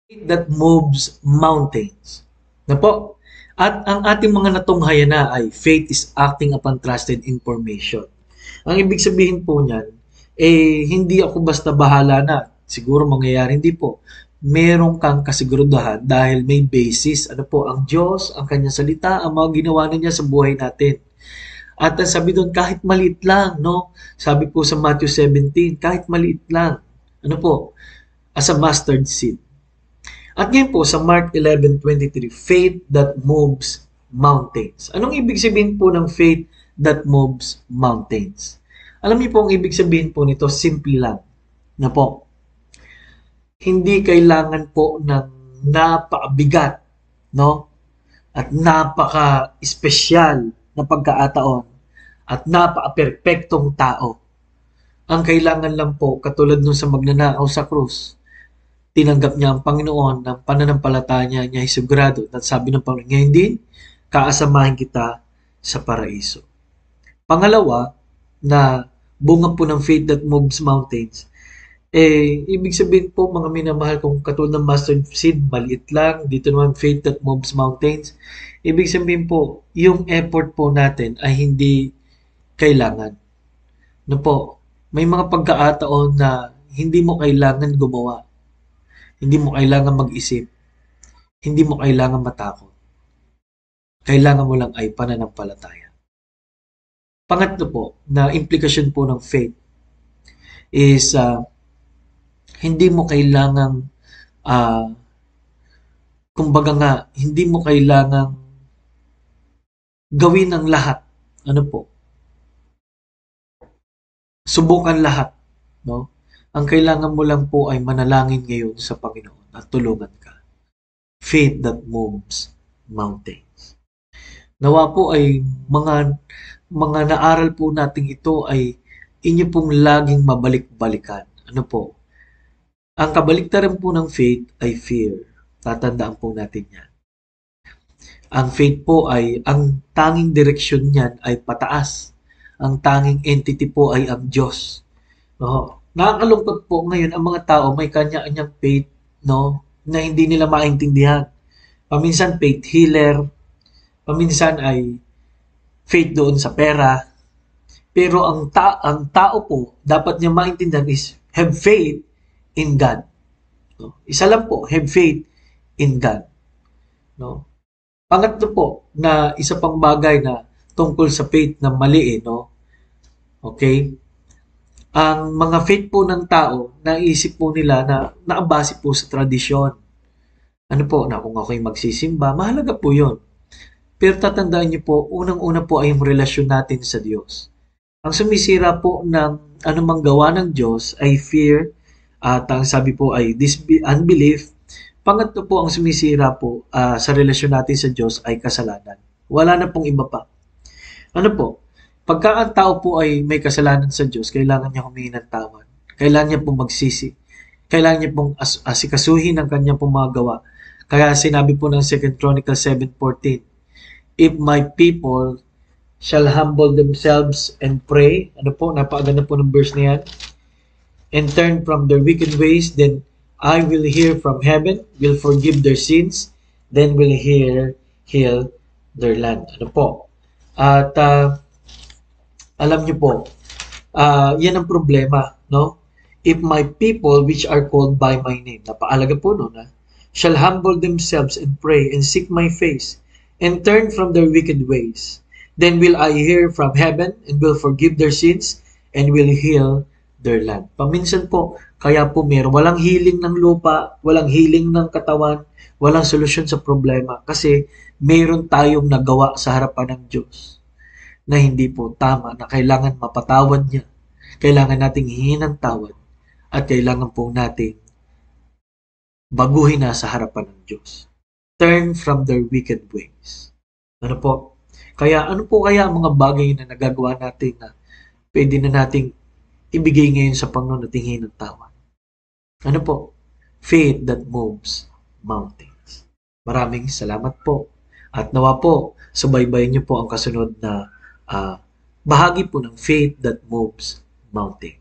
That moves mountains. Na po. At ang ating mga natunghayan na ay faith is acting upon trusted information. Ang ibig sabihin po niyan, hindi ako basta bahala na. Siguro mangyayari, hindi po. Meron kang kasiguraduhan dahil may basis. Ano po, ang Diyos, ang kanyang salita, ang mga ginawa niya sa buhay natin. At ang sabi doon, kahit maliit lang, no? Sabi po sa Matthew 17, kahit maliit lang. Ano po? As a mustard seed. At ngayon po sa Mark 11:23, faith that moves mountains. Anong ibig sabihin po ng faith that moves mountains? Alam niyo po ang ibig sabihin po nito, simple lang. Na po, hindi kailangan po ng napakabigat, no? At napaka-espesyal na pagkataon at napaka-perpektong tao. Ang kailangan lang po, katulad nung sa magnanakaw sa krus, tinanggap niya ang Panginoon ng pananampalataya niya ay sigurado at sabi ng Panginoon, ngayon din, kaasamahin kita sa paraiso. Pangalawa, na bunga po ng faith that moves mountains, ibig sabihin po mga minamahal kong katulad ng mustard seed, maliit lang, dito naman faith that moves mountains, ibig sabihin po, yung effort po natin ay hindi kailangan. No po, may mga pagkakataon na hindi mo kailangan gumawa. Hindi mo kailangan mag-isip. Hindi mo kailangan matakot. Kailangan mo lang ay pananampalataya. Pangatlo po, na implikasyon po ng faith is hindi mo kailangang kumbaga nga, hindi mo kailangang gawin ang lahat. Ano po? Subukan lahat. No? Ang kailangan mo lang po ay manalangin ngayon sa Panginoon at tulungan ka. Faith that moves mountains. Nawa po ay mga naaral po natin ito ay inyo pong laging mabalik-balikan. Ano po? Ang kabaliktaran po ng faith ay fear. Tatandaan po natin yan. Ang faith po ay, ang tanging direksyon niyan ay pataas. Ang tanging entity po ay ang Diyos. No? Nakakalungkot po ngayon ang mga tao may kanya-kanyang faith, no, na hindi nila maintindihan. Paminsan faith healer, paminsan ay faith doon sa pera. Pero ang tao po dapat niya maintindihan is have faith in God. No? Isa lang po, have faith in God. No? Pangatlo po na isa pang bagay na tungkol sa faith na mali, no? Okay? Ang mga faith po ng tao, naisip po nila na nakabase po sa tradisyon. Ano po, na kung ako'y magsisimba, mahalaga po yun. Pero tatandaan niyo po, unang-una po ay yung relasyon natin sa Diyos. Ang sumisira po ng anumang gawa ng Diyos ay fear, at ang sabi po ay unbelief. Pangatlo po, ang sumisira po sa relasyon natin sa Diyos ay kasalanan. Wala na pong iba pa. Ano po? Pagka ang tao po ay may kasalanan sa Diyos, kailangan niya humingi ng tawad. Kailangan niya pong magsisi. Kailangan niya pong asikasuhin ang kanyang pong mga gawa. Kaya sinabi po ng 2 Chronicles 7:14, if my people shall humble themselves and pray, ano po, napakaganda po ng verse na yan, and turn from their wicked ways, then I will hear from heaven, will forgive their sins, then will heal their land. Ano po? At alam niyo po, yan ang problema, no? If my people which are called by my name, napakalaga po nun, shall humble themselves and pray and seek my face and turn from their wicked ways, then will I hear from heaven and will forgive their sins and will heal their land. Paminsan po, kaya po walang healing ng lupa, walang healing ng katawan, walang solusyon sa problema kasi meron tayong nagawa sa harapan ng Diyos na hindi po tama, na kailangan mapatawad niya. Kailangan nating hingin ng tawad at kailangan po nating baguhin na sa harapan ng Diyos. Turn from their wicked ways. Ano po? Kaya ano po kaya ang mga bagay na nagagawa natin na pwede na nating ibigay ngayon sa Panginoon at hingin ng tawad? Ano po? Faith that moves mountains. Maraming salamat po. At nawa po, subaybayan niyo po ang kasunod na bahagi po ng faith that moves mountains.